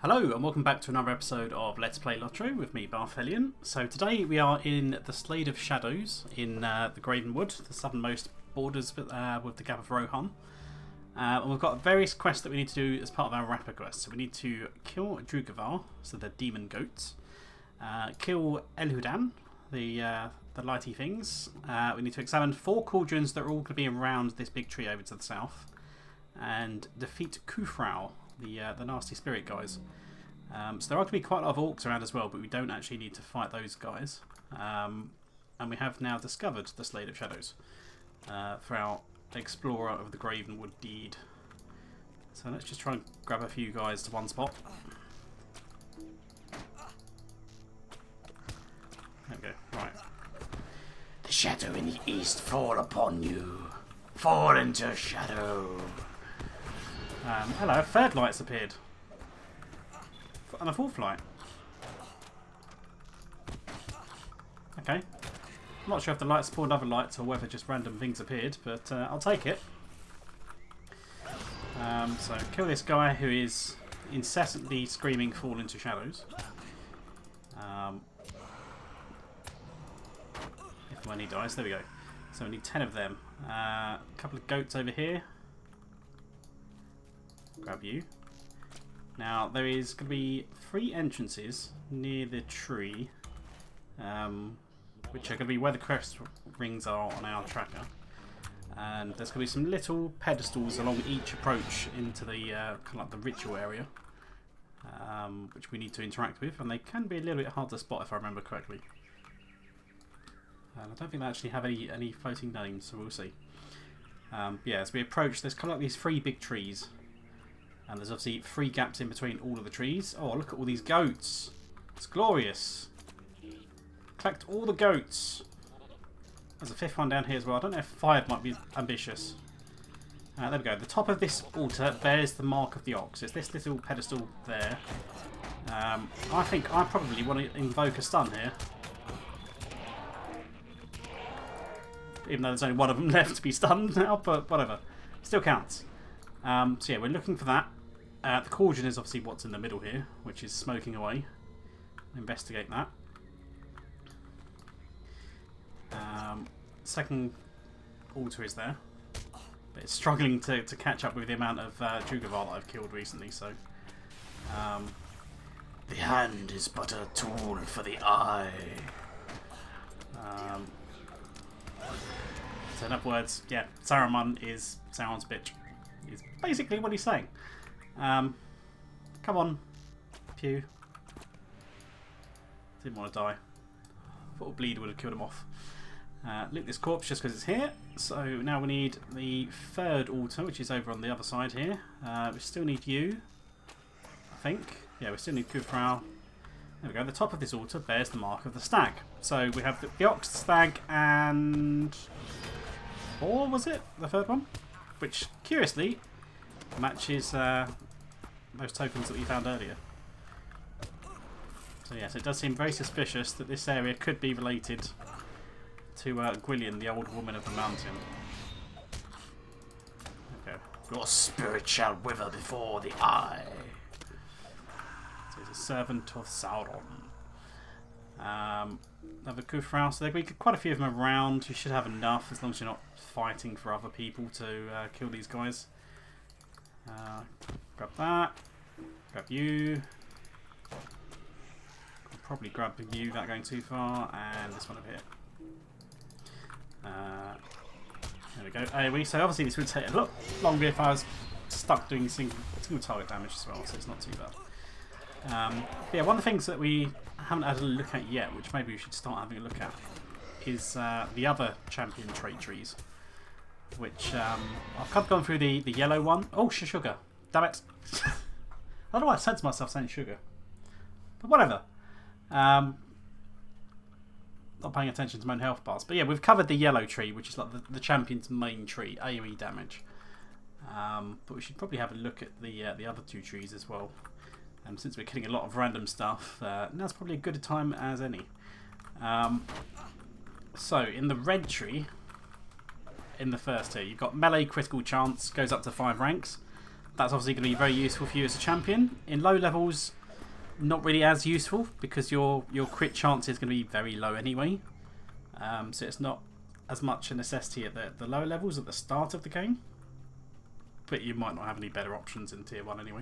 Hello and welcome back to another episode of Let's Play LOTRO with me, Balthelion. So today we are in the Slade of Shadows in the Gravenwood, the southernmost borders with the Gap of Rohan. And we've got various quests that we need to do as part of our Rapper quest. So we need to kill Drugavar, so the demon goats, kill Elhudan, the lighty things. We need to examine 4 cauldrons that are all going to be around this big tree over to the south, and defeat Kufrau, the nasty spirit guys. So there are going to be quite a lot of orcs around as well, but we don't actually need to fight those guys. And we have now discovered the Slade of Shadows for our Explorer of the Gravenwood deed. So let's just try and grab a few guys to one spot. There we go, right. The shadow in the east fall upon you. Fall into shadow. Hello, a third light's appeared. And a fourth light. Okay. I'm not sure if the light spawned other lights or whether just random things appeared, but I'll take it. So kill this guy who is incessantly screaming fall into shadows. If when he dies, there we go. So we need 10 of them. A couple of goats over here. Grab you. Now there is going to be 3 entrances near the tree, which are going to be where the crest rings are on our tracker. And there's going to be some little pedestals along each approach into the kind of like the ritual area, which we need to interact with, and they can be a little bit hard to spot if I remember correctly. I don't think they actually have any floating names, so we'll see. Yeah, as we approach, there's kind of like these 3 big trees. And there's obviously 3 gaps in between all of the trees. Oh, look at all these goats. It's glorious. Collect all the goats. There's a 5th one down here as well. I don't know if 5 might be ambitious. There we go. The top of this altar bears the mark of the ox. It's this little pedestal there. I think I probably want to invoke a stun here. Even though there's only one of them left to be stunned now, but whatever. Still counts. So yeah, we're looking for that. The cauldron is obviously what's in the middle here, which is smoking away. Investigate that. Second altar is there, but it's struggling to catch up with the amount of Drugavar that I've killed recently. So The hand is but a tool for the eye. So in other words, yeah, Saruman is Sauron's bitch. Is basically what he's saying. Come on, Pew. Didn't want to die. Thought a bleed would have killed him off. Loot this corpse just because it's here. So now we need the 3rd altar, which is over on the other side here. We still need you, I think. Yeah, we still need Kufrau. There we go. The top of this altar bears the mark of the stag. So we have the ox, the stag, and... or was it the 3rd one? Which, curiously, matches those tokens that we found earlier. So yes, it does seem very suspicious that this area could be related to Gwyllion, the Old Woman of the Mountain. Okay. Your spirit shall wither before the eye. So he's a servant of Sauron. Another Kufrau. So there will be quite a few of them around. You should have enough as long as you're not fighting for other people to kill these guys. Grab that. Grab you. I'll probably grab you without going too far. And this one over here. There we go. AoE. So obviously this would take a lot longer if I was stuck doing single target damage as well. So it's not too bad. Yeah, one of the things that we haven't had a look at yet, which maybe we should start having a look at, is the other champion trait trees. Which I've kind of gone through the yellow one. Oh, sugar. Damn it. I don't know why I said to myself saying sugar. But whatever. Not paying attention to my own health bars. But yeah, we've covered the yellow tree, which is like the champion's main tree, AoE damage. But we should probably have a look at the other 2 trees as well. Since we're killing a lot of random stuff, now's probably a good time as any. So, in the red tree, in the first tier, you've got melee critical chance, goes up to 5 ranks. That's obviously going to be very useful for you as a champion. In low levels, not really as useful because your crit chance is going to be very low anyway. So it's not as much a necessity at the lower levels at the start of the game. But you might not have any better options in tier 1 anyway.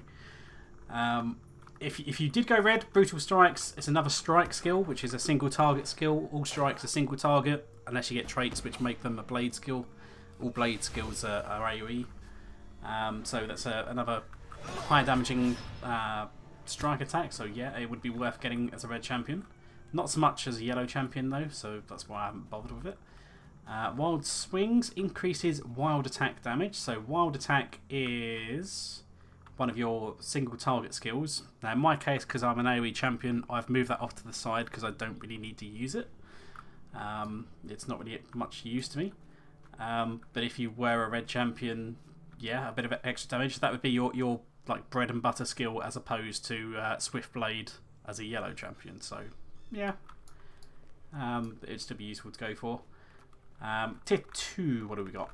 If you did go red, Brutal Strikes, it's another strike skill, which is a single target skill. All strikes are single target, unless you get traits which make them a blade skill. All blade skills are AoE. So that's another high damaging strike attack, so yeah, it would be worth getting as a red champion. Not so much as a yellow champion though, so that's why I haven't bothered with it. Wild Swings increases wild attack damage, so wild attack is one of your single target skills. Now in my case, because I'm an AoE champion, I've moved that off to the side because I don't really need to use it. It's not really much use to me. But if you were a red champion, yeah, a bit of extra damage. That would be your like bread and butter skill as opposed to Swift Blade as a yellow champion. So yeah, it'd still be useful to go for. Tier 2, what do we got?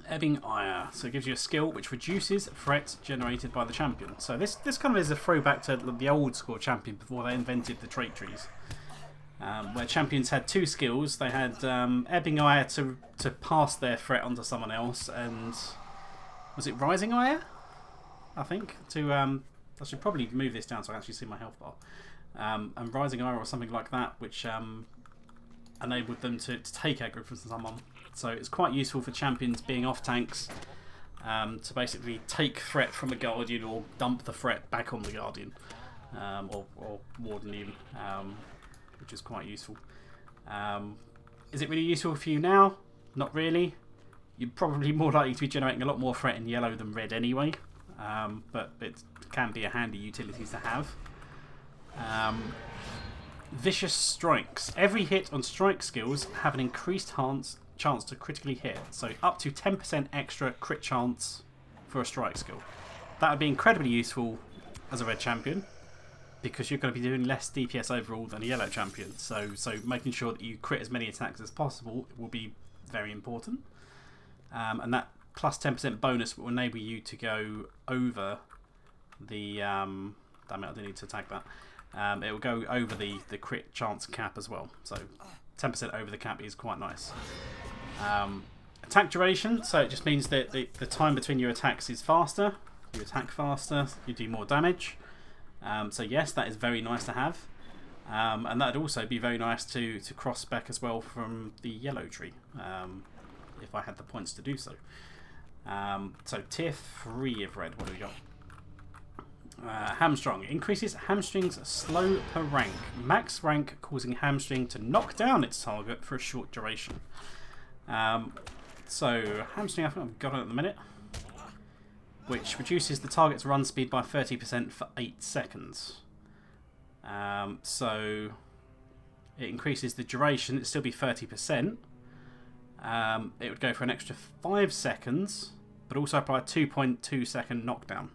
Ebbing Ire. So it gives you a skill which reduces threats generated by the champion. So this kind of is a throwback to the old school champion before they invented the trait trees. Where champions had 2 skills. They had Ebbing Ire to pass their threat onto someone else, and was it Rising Ire? I think. I should probably move this down so I can actually see my health bar. And Rising Ire or something like that, which enabled them to take aggro from someone. So it's quite useful for champions being off tanks to basically take threat from a guardian or dump the threat back on the guardian, or warden even, which is quite useful. Is it really useful for you now? Not really. You're probably more likely to be generating a lot more threat in yellow than red anyway, but it can be a handy utility to have. Vicious Strikes. Every hit on strike skills have an increased chance to critically hit, so up to 10% extra crit chance for a strike skill. That would be incredibly useful as a red champion because you're going to be doing less DPS overall than a yellow champion, so making sure that you crit as many attacks as possible will be very important. And that plus 10% bonus will enable you to go over the damn it, I didn't need to tag that. It will go over the crit chance cap as well, so 10% over the cap is quite nice. Attack duration, so it just means that the time between your attacks is faster. You attack faster, you do more damage. So yes, that is very nice to have. And that would also be very nice to cross-spec as well from the yellow tree, if I had the points to do so. So tier 3 of red, what do we got? Hamstrung. Increases hamstring's slow per rank. Max rank causing hamstring to knock down its target for a short duration. So hamstring, I think I've got it at the minute, which reduces the target's run speed by 30% for 8 seconds. So it increases the duration. It'd still be 30%. It would go for an extra 5 seconds, but also apply a 2.2 second knockdown.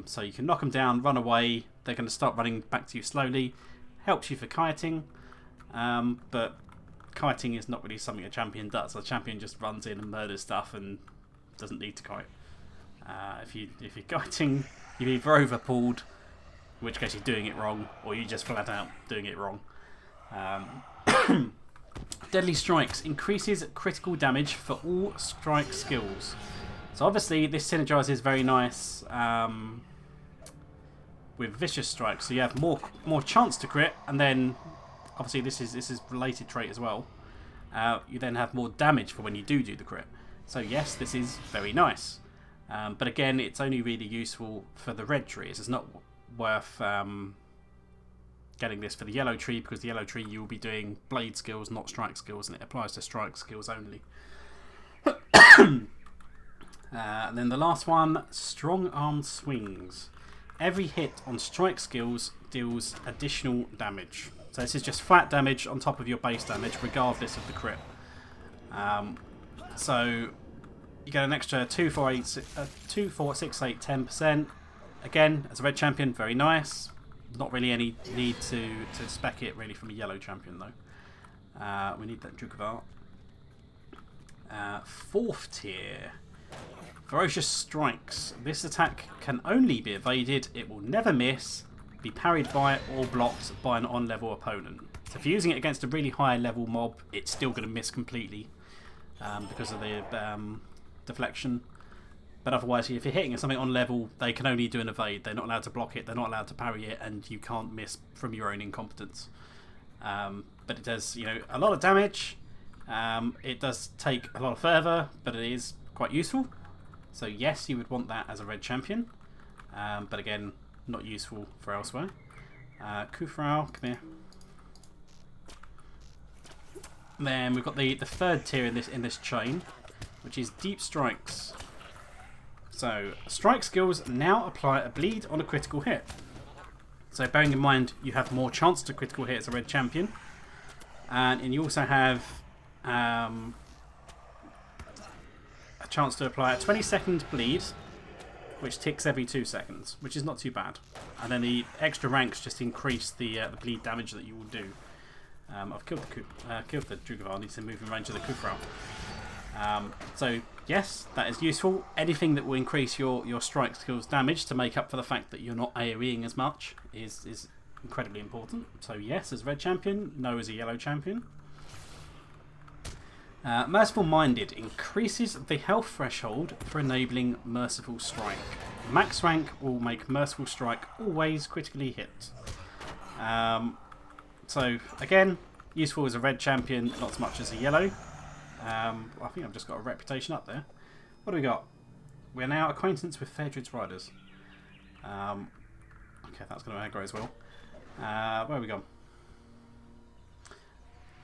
So you can knock them down, run away, they're going to start running back to you slowly. Helps you for kiting, but kiting is not really something a champion does. A champion just runs in and murders stuff and doesn't need to kite. If you're kiting, you're either overpulled, in which case you're doing it wrong, or you're just flat out doing it wrong. Deadly Strikes increases critical damage for all strike skills. So obviously this synergizes very nice with Vicious Strike, so you have more chance to crit, and then obviously this is related trait as well. You then have more damage for when you do the crit. So yes, this is very nice. But again, it's only really useful for the red trees. It's not worth getting this for the yellow tree, because the yellow tree you will be doing blade skills, not strike skills, and it applies to strike skills only. And then the last one, Strong Arm Swings. Every hit on strike skills deals additional damage. So this is just flat damage on top of your base damage, regardless of the crit. So you get an extra 2, 4, 6, 8, 10%. Again, as a red champion, very nice. Not really any need to spec it really from a yellow champion though. We need that Duke of Art. 4th tier. Ferocious Strikes. This attack can only be evaded. It will never miss, be parried by or blocked by an on-level opponent. So if you're using it against a really high-level mob, it's still going to miss completely because of the deflection. But otherwise, if you're hitting something on level, they can only do an evade. They're not allowed to block it. They're not allowed to parry it, and you can't miss from your own incompetence. But it does, a lot of damage. It does take a lot of fervour, but it is quite useful. So yes, you would want that as a red champion, but again, not useful for elsewhere. Kufrao, come here. Then we've got the third tier in this chain, which is Deep Strikes. So strike skills now apply a bleed on a critical hit. So bearing in mind you have more chance to critical hit as a red champion, and you also have a chance to apply a 20-second bleed, which ticks every 2 seconds, which is not too bad. And then the extra ranks just increase the bleed damage that you will do. I've killed the Drugavar. I need to move in range of the Kufrao. So yes, that is useful. Anything that will increase your strike skills damage to make up for the fact that you're not AoEing as much is incredibly important. So yes, as red champion, no as a yellow champion. Merciful Minded increases the health threshold for enabling Merciful Strike. Max rank will make Merciful Strike always critically hit. So again, useful as a red champion, not as much as a yellow. I think I've just got a reputation up there. What do we got? We're now acquaintance with Fairdred's Riders. Okay, that's going to aggro as well. Where have we gone?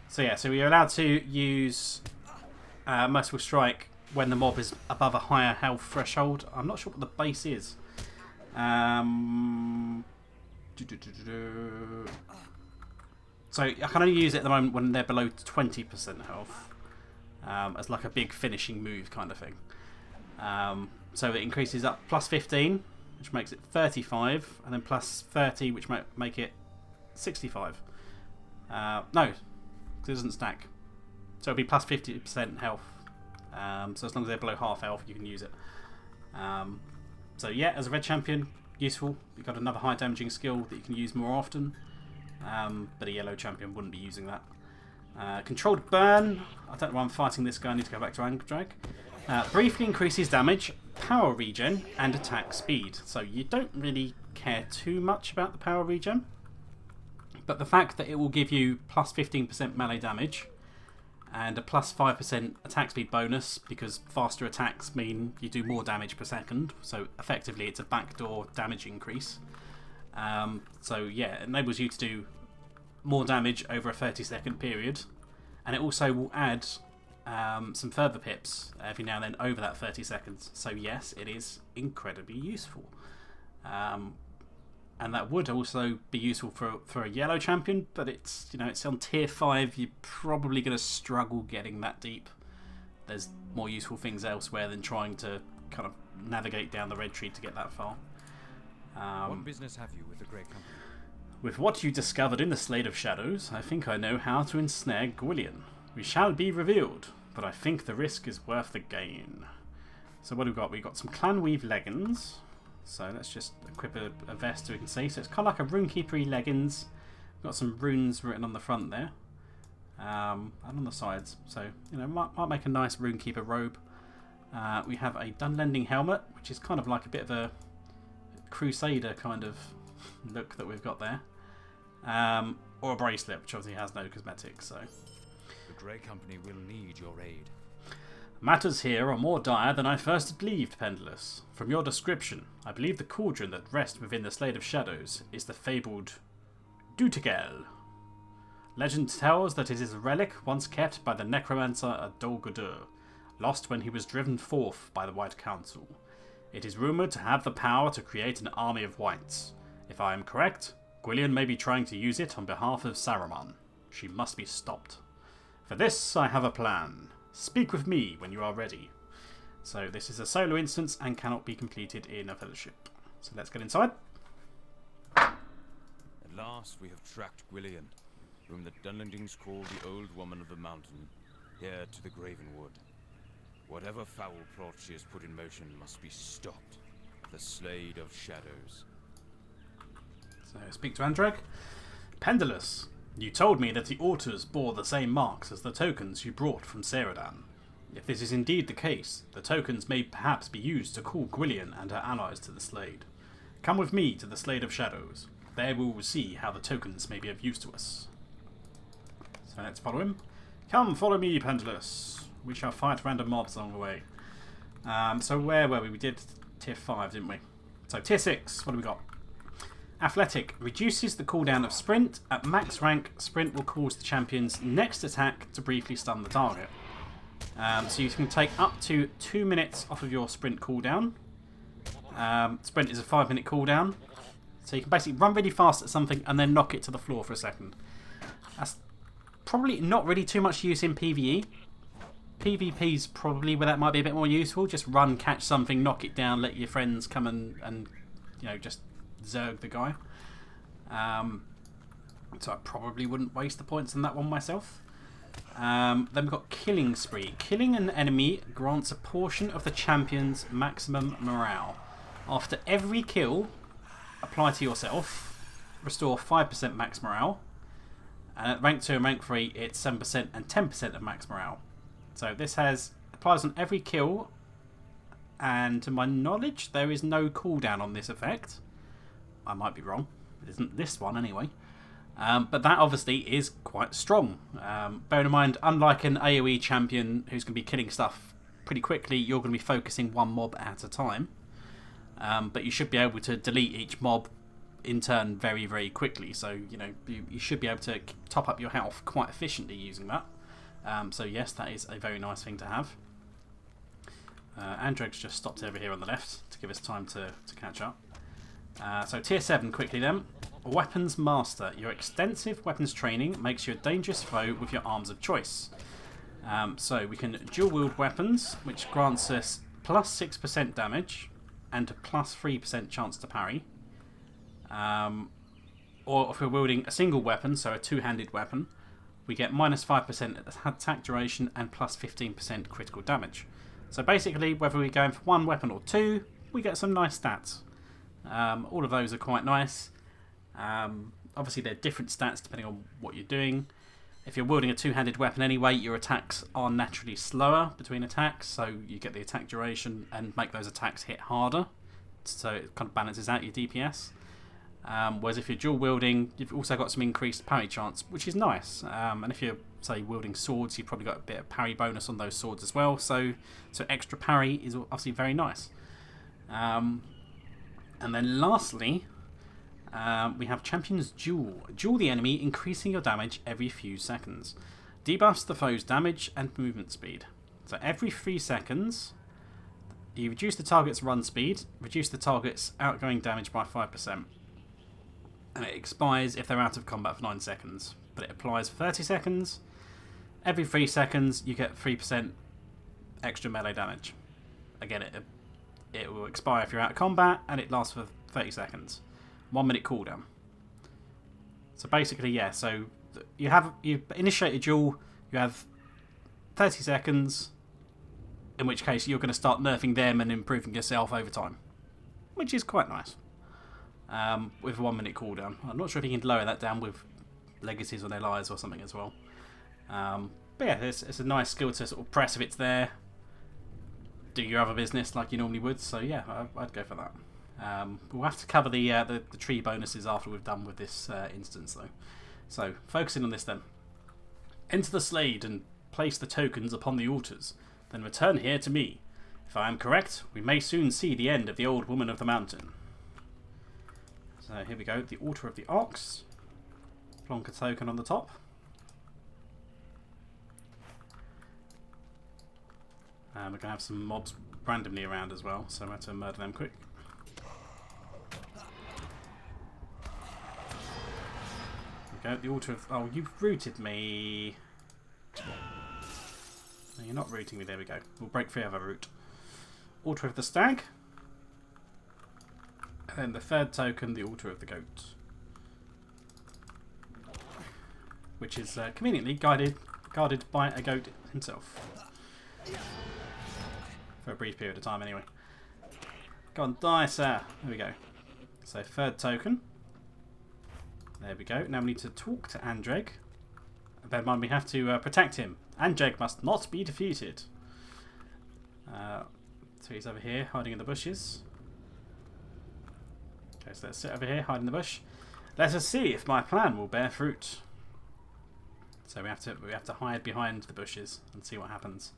So yeah, so we're allowed to use Merciful Strike when the mob is above a higher health threshold. I'm not sure what the base is. So I can only use it at the moment when they're below 20% health. As like a big finishing move kind of thing. So it increases up plus 15, which makes it 35, and then plus 30, which might make it 65. No, it doesn't stack. So it'll be plus 50% health. So as long as they're below half health, you can use it. So yeah, as a red champion, useful. You've got another high damaging skill that you can use more often. But a yellow champion wouldn't be using that. Controlled Burn. I don't know why I'm fighting this guy. I need to go back to Anger Drag. Briefly increases damage, power regen, and attack speed. So you don't really care too much about the power regen. But the fact that it will give you plus 15% melee damage and a plus 5% attack speed bonus, because faster attacks mean you do more damage per second. So effectively it's a backdoor damage increase. So yeah, it enables you to do more damage over a 30-second period, and it also will add some further pips every now and then over that 30 seconds. So yes, it is incredibly useful, and that would also be useful for a yellow champion, but it's it's on tier 5. You're probably going to struggle getting that deep. There's more useful things elsewhere than trying to kind of navigate down the red tree to get that far. What business have you with the Great Company? With what you discovered in the Slade of Shadows, I think I know how to ensnare Gwyllion. We shall be revealed, but I think the risk is worth the gain. So what have we got? We've got some clan weave leggings. So let's just equip a vest so we can see. So it's kind of like a runekeeper-y leggings. We've got some runes written on the front there. And on the sides. So, might make a nice runekeeper robe. We have a Dunlanding helmet, which is kind of like a bit of a Crusader kind of look that we've got there. Or a bracelet, which obviously has no cosmetics. So The Grey Company will need your aid. Matters here are more dire than I first believed, Pendulous. From your description, I believe the cauldron that rests within the Slade of Shadows is the fabled Dutigel. Legend tells that it is a relic once kept by the necromancer Dol Guldur, lost when he was driven forth by the White Council. It is rumoured to have the power to create an army of whites. If I am correct, Gwyllion may be trying to use it on behalf of Saruman. She must be stopped. For this, I have a plan. Speak with me when you are ready. So this is a solo instance and cannot be completed in a fellowship. So let's get inside. At last we have tracked Gwyllion, whom the Dunlandings call the Old Woman of the Mountain, here to the Graven Wood. Whatever foul plot she has put in motion must be stopped. The Slade of Shadows. So speak to Andrag. Pendulous, you told me that the altars bore the same marks as the tokens you brought from Ceradan. If this is indeed the case, the tokens may perhaps be used to call Gwyllion and her allies to the Slade. Come with me to the Slade of Shadows. There we will see how the tokens may be of use to us. So let's follow him. Come, follow me, Pendulous. We shall fight random mobs along the way. So where were we? We did tier 5, didn't we? So tier 6, what do we got? Athletic reduces the cooldown of sprint. At max rank, sprint will cause the champion's next attack to briefly stun the target. So you can take up to 2 minutes off of your sprint cooldown. Sprint is a 5-minute cooldown. So you can basically run really fast at something and then knock it to the floor for a second. That's probably not really too much use in PvE. PvP's probably where that might be a bit more useful. Just run, catch something, knock it down, let your friends come and you know, just zerg the guy. So I probably wouldn't waste the points on that one myself. Then we've got Killing Spree. Killing an enemy grants a portion of the champion's maximum morale. After every kill, apply to yourself. Restore 5% max morale. And at rank 2 and rank 3, it's 7% and 10% of max morale. So this applies on every kill. And to my knowledge, there is no cooldown on this effect. I might be wrong. It isn't this one anyway. But that obviously is quite strong. Bear in mind, unlike an AoE champion who's going to be killing stuff pretty quickly, you're going to be focusing one mob at a time. But you should be able to delete each mob in turn very, very quickly. So, you know, you should be able to top up your health quite efficiently using that. So yes, that is a very nice thing to have. Andreg's just stopped over here on the left to give us time to catch up. So tier 7 quickly then. Weapons Master. Your extensive weapons training makes you a dangerous foe with your arms of choice. So we can dual wield weapons, which grants us plus 6% damage and a plus 3% chance to parry. Or if we're wielding a single weapon, so a two-handed weapon, we get minus 5% attack duration and plus 15% critical damage. So basically, whether we're going for one weapon or two, we get some nice stats. All of those are quite nice. Obviously, they're different stats depending on what you're doing. If you're wielding a two-handed weapon anyway, your attacks are naturally slower between attacks, so you get the attack duration and make those attacks hit harder. So it kind of balances out your DPS. Whereas if you're dual wielding, you've also got some increased parry chance, which is nice. And if you're, say, wielding swords, you've probably got a bit of parry bonus on those swords as well. So extra parry is obviously very nice. And then lastly, we have Champion's Duel. Duel the enemy, increasing your damage every few seconds. Debuffs the foe's damage and movement speed. So every 3 seconds, you reduce the target's run speed, reduce the target's outgoing damage by 5%. And it expires if they're out of combat for 9 seconds. But it applies for 30 seconds. Every 3 seconds, you get 3% extra melee damage. Again, it will expire if you're out of combat, and it lasts for 30 seconds. 1 minute cooldown. So basically, yeah, so you initiate a duel, you have 30 seconds, in which case you're going to start nerfing them and improving yourself over time. Which is quite nice. With a 1 minute cooldown. I'm not sure if you can lower that down with legacies on their lives or something as well. But yeah, it's a nice skill to sort of press if it's there. Do your other business like you normally would. So yeah, I'd go for that. We'll have to cover the tree bonuses after we've done with this instance though. So focusing on this then. Enter the Slade and place the tokens upon the altars. Then return here to me. If I am correct, we may soon see the end of the Old Woman of the Mountain. So here we go, the Altar of the Ox. Plonk a token on the top. We're going to have some mobs randomly around as well, so I'm going to murder them quick. There we go, the Altar of... Oh, you've rooted me. No, you're not rooting me, there we go. We'll break free of a root. Altar of the Stag. And then the third token, the Altar of the Goat. Which is conveniently guarded by a goat himself. For a brief period of time, anyway. Go on, die, sir. There we go. So, third token. There we go. Now we need to talk to Andreg. Bear in mind, we have to protect him. Andreg must not be defeated. So he's over here, hiding in the bushes. Okay, so let's sit over here, hide in the bush. Let us see if my plan will bear fruit. So we have to hide behind the bushes and see what happens.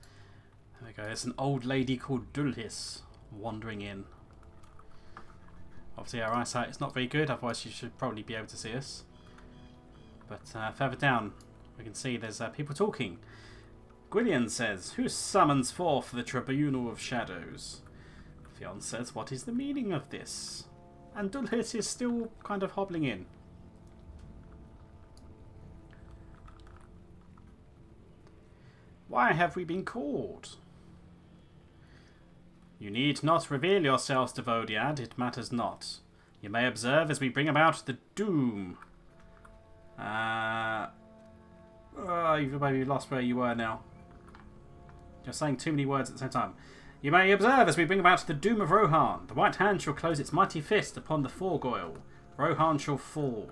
There we go. There's an old lady called Dulhis wandering in. Obviously our eyesight is not very good, otherwise she should probably be able to see us. But further down we can see there's people talking. Gwyllion says, "Who summons forth the Tribunal of Shadows?" Fionn says, "What is the meaning of this?" And Dulhis is still kind of hobbling in. "Why have we been called?" "You need not reveal yourselves to Vodiad, it matters not. You may observe as we bring about the doom." You've maybe lost where you were now. You're saying too many words at the same time. "You may observe as we bring about the doom of Rohan. The white hand shall close its mighty fist upon the foregoil. Rohan shall fall.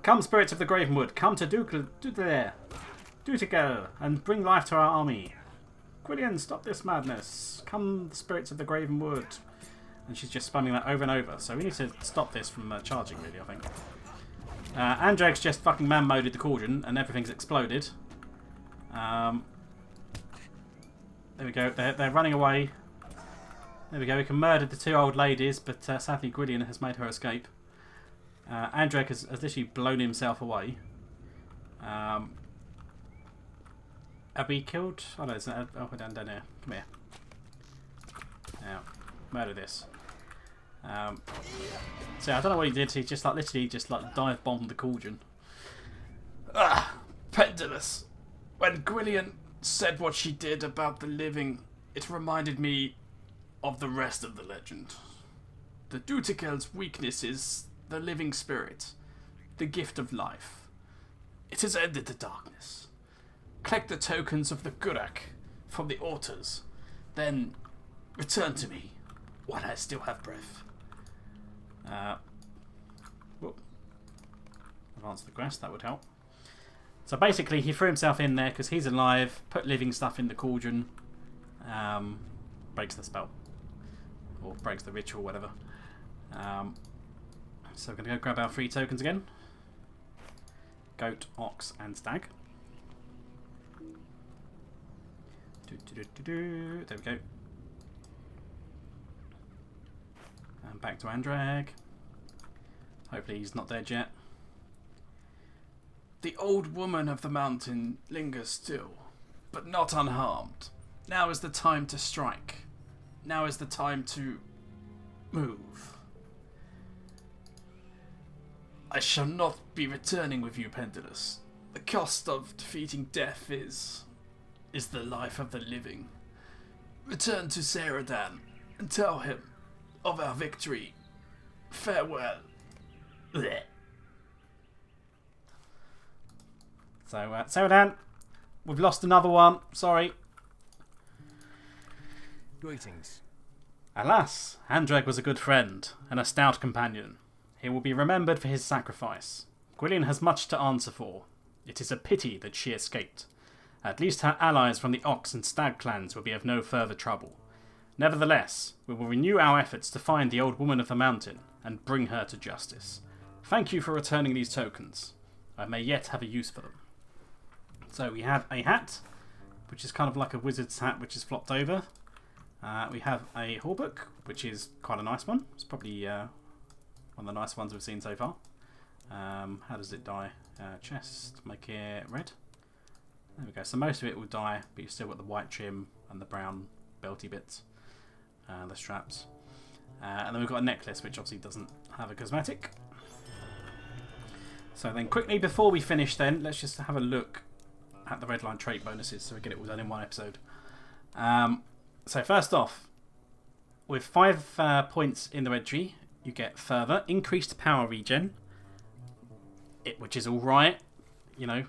Come, spirits of the Gravenwood, come to Dutigal, and bring life to our army. Gwyllion, stop this madness. Come, the spirits of the Gravenwood." And she's just spamming that over and over. So we need to stop this from charging, really, I think. Andreg's just fucking man-moded the cauldron, and everything's exploded. There we go. They're running away. There we go. We can murder the two old ladies, but sadly Gwyllion has made her escape. Andreg has literally blown himself away. Have we killed? Oh no, we're down here. Come here. Now, murder this. So I don't know what he did. He just literally dive bombed the cauldron. Pendulous. When Gwyllion said what she did about the living, it reminded me of the rest of the legend. The Dutikel's weakness is the living spirit, the gift of life. It has ended the darkness. Collect the tokens of the Gurak from the altars, then return to me while I still have breath. Advance the quest, that would help. So basically he threw himself in there because he's alive, put living stuff in the cauldron, breaks the spell. Or breaks the ritual, whatever. So we're going to go grab our 3 tokens again. Goat, ox and stag. There we go. And back to Andreg. Hopefully he's not dead yet. The old woman of the mountain lingers still, but not unharmed. Now is the time to strike. Now is the time to move. I shall not be returning with you, Pendulous. The cost of defeating death is the life of the living. Return to Saradan and tell him of our victory. Farewell. Blech. So, Saradan, we've lost another one. Sorry. Greetings. Alas, Andreg was a good friend and a stout companion. He will be remembered for his sacrifice. Gwyllion has much to answer for. It is a pity that she escaped. At least her allies from the Ox and Stag clans will be of no further trouble. Nevertheless, we will renew our efforts to find the old woman of the mountain and bring her to justice. Thank you for returning these tokens. I may yet have a use for them. So we have a hat, which is kind of like a wizard's hat which is flopped over. We have a hallbook, which is quite a nice one. It's probably one of the nicer ones we've seen so far. How does it die? Chest, make it red. There we go. So most of it will die, but you've still got the white trim and the brown belty bits, the straps. And then we've got a necklace, which obviously doesn't have a cosmetic. So then quickly, before we finish then, let's just have a look at the Redline trait bonuses so we get it all done in one episode. So first off, with 5 points in the red tree, you get further increased power regen, which is alright. You know,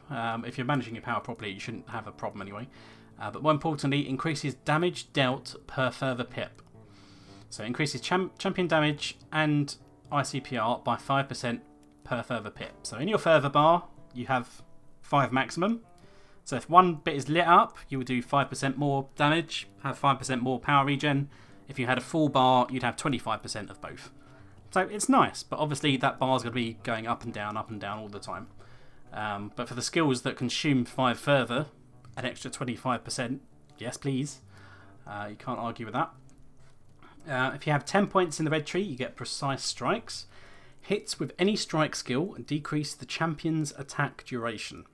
if you're managing your power properly, you shouldn't have a problem anyway. But more importantly, increases damage dealt per further pip. So it increases champion damage and ICPR by 5% per further pip. So in your further bar, you have 5 maximum. So if one bit is lit up, you would do 5% more damage, have 5% more power regen. If you had a full bar, you'd have 25% of both. So it's nice, but obviously that bar's going to be going up and down all the time. But for the skills that consume 5 further, an extra 25%, yes please. You can't argue with that. If you have 10 points in the red tree, you get Precise Strikes. Hits with any strike skill decrease the champion's attack duration.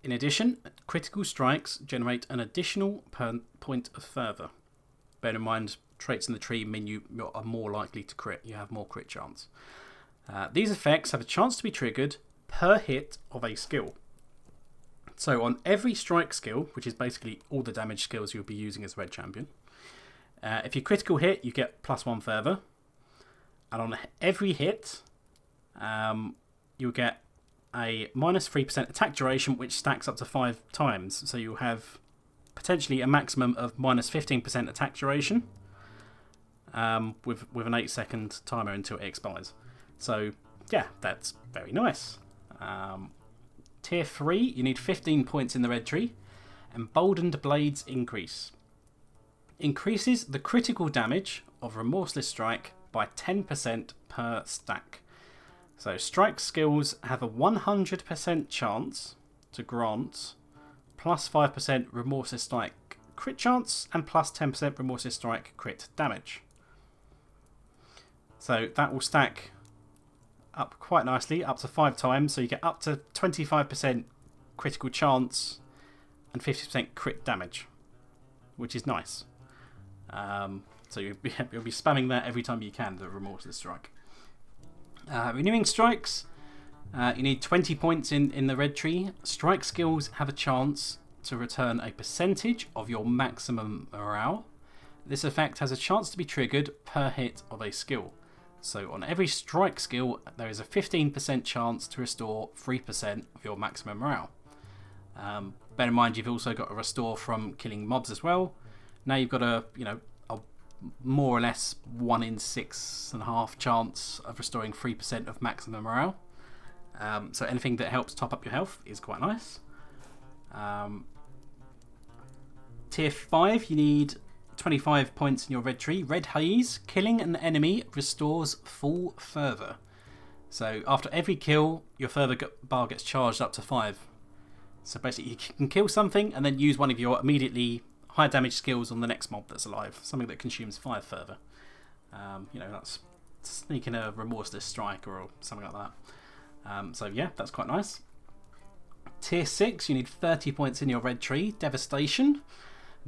In addition, critical strikes generate an additional point of fervor. Bear in mind, traits in the tree mean you are more likely to crit. You have more crit chance. These effects have a chance to be triggered per hit of a skill. So on every strike skill, which is basically all the damage skills you'll be using as red champion, if you critical hit, you get +1 fervor. And on every hit, you'll get a -3% attack duration, which stacks up to 5 times. So you'll have potentially a maximum of -15% attack duration with an 8-second timer until it expires. So yeah, that's very nice. Tier 3, you need 15 points in the red tree. Emboldened Blades increase. Increases the critical damage of Remorseless Strike by 10% per stack. So strike skills have a 100% chance to grant +5% Remorseless Strike crit chance and +10% Remorseless Strike crit damage. So that will stack up quite nicely, up to 5 times. So you get up to 25% critical chance and 50% crit damage, which is nice. So you'll be spamming that every time you can, the Remorseless Strike. Renewing Strikes, you need 20 points in the red tree. Strike skills have a chance to return a percentage of your maximum morale. This effect has a chance to be triggered per hit of a skill. So on every strike skill, there is a 15% chance to restore 3% of your maximum morale. Bear in mind, you've also got a restore from killing mobs as well. Now you've got a more or less 1 in 6.5 chance of restoring 3% of maximum morale. So anything that helps top up your health is quite nice. Tier 5, you need 25 points in your red tree. Red Haze, killing an enemy restores full fervor. So after every kill, your fervor bar gets charged up to 5. So basically you can kill something and then use one of your immediately high damage skills on the next mob that's alive. Something that consumes 5 fervor. That's sneaking a Remorseless Strike or something like that. So yeah, that's quite nice. Tier 6, you need 30 points in your red tree. Devastation.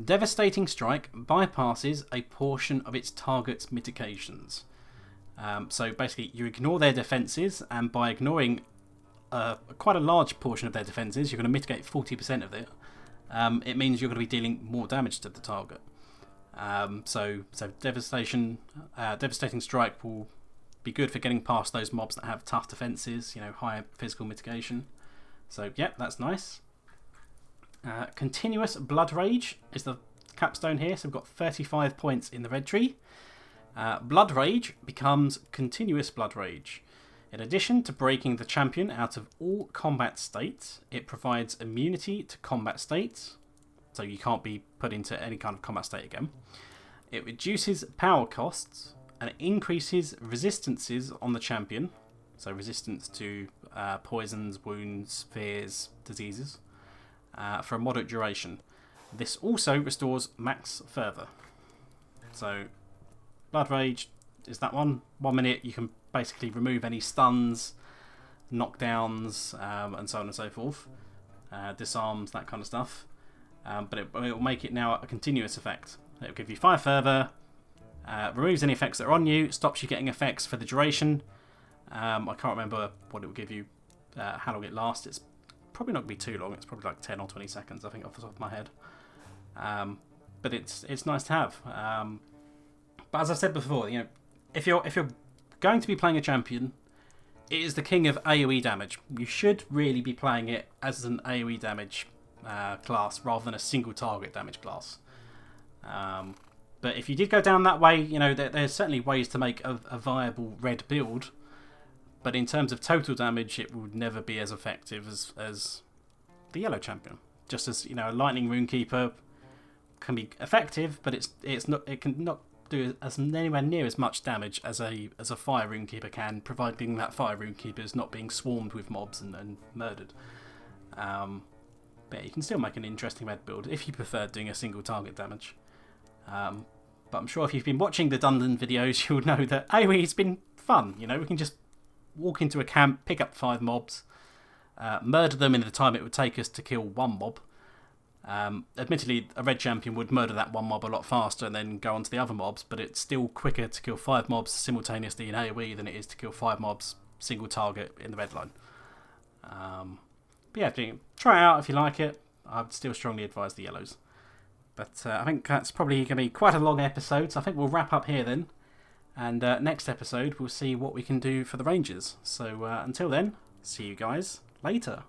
Devastating Strike bypasses a portion of its target's mitigations. So basically you ignore their defences, and by ignoring quite a large portion of their defences, you're going to mitigate 40% of it. It means you're going to be dealing more damage to the target. So Devastating Strike will be good for getting past those mobs that have tough defences, high physical mitigation. So yeah, that's nice. Continuous Blood Rage is the capstone here, so we've got 35 points in the red tree. Blood Rage becomes Continuous Blood Rage. In addition to breaking the champion out of all combat states, it provides immunity to combat states, so you can't be put into any kind of combat state again. It reduces power costs and it increases resistances on the champion, so resistance to poisons, wounds, fears, diseases, for a moderate duration. This also restores max fervor. So Blood Rage is that one. 1 minute you can basically remove any stuns, knockdowns, and so on and so forth. Disarms, that kind of stuff. But it will make it now a continuous effect. It will give you 5 fervor, removes any effects that are on you, stops you getting effects for the duration. I can't remember what it will give you, how long it lasts. It's probably not going to be too long. It's probably like 10 or 20 seconds, I think, off the top of my head. But it's nice to have. But as I said before, if you're going to be playing a champion, it is the king of AoE damage. You should really be playing it as an AoE damage class rather than a single target damage class. But if you did go down that way, you know, there's certainly ways to make a viable red build. But in terms of total damage, it would never be as effective as the yellow champion. Just as, you know, a lightning runekeeper can be effective, but it can not do as anywhere near as much damage as a fire runekeeper can, providing that fire runekeeper is not being swarmed with mobs and murdered. But you can still make an interesting red build if you prefer doing a single target damage. But I'm sure if you've been watching the Dunland videos, you'll know that AoE's been fun. You know, we can just walk into a camp, pick up 5 mobs, murder them in the time it would take us to kill 1 mob. Admittedly, a red champion would murder that 1 mob a lot faster and then go on to the other mobs, but it's still quicker to kill 5 mobs simultaneously in AoE than it is to kill 5 mobs single target in the Redline. But yeah, try it out if you like it. I'd still strongly advise the yellows. But I think that's probably going to be quite a long episode, so I think we'll wrap up here then. And next episode, we'll see what we can do for the Rangers. So until then, see you guys later.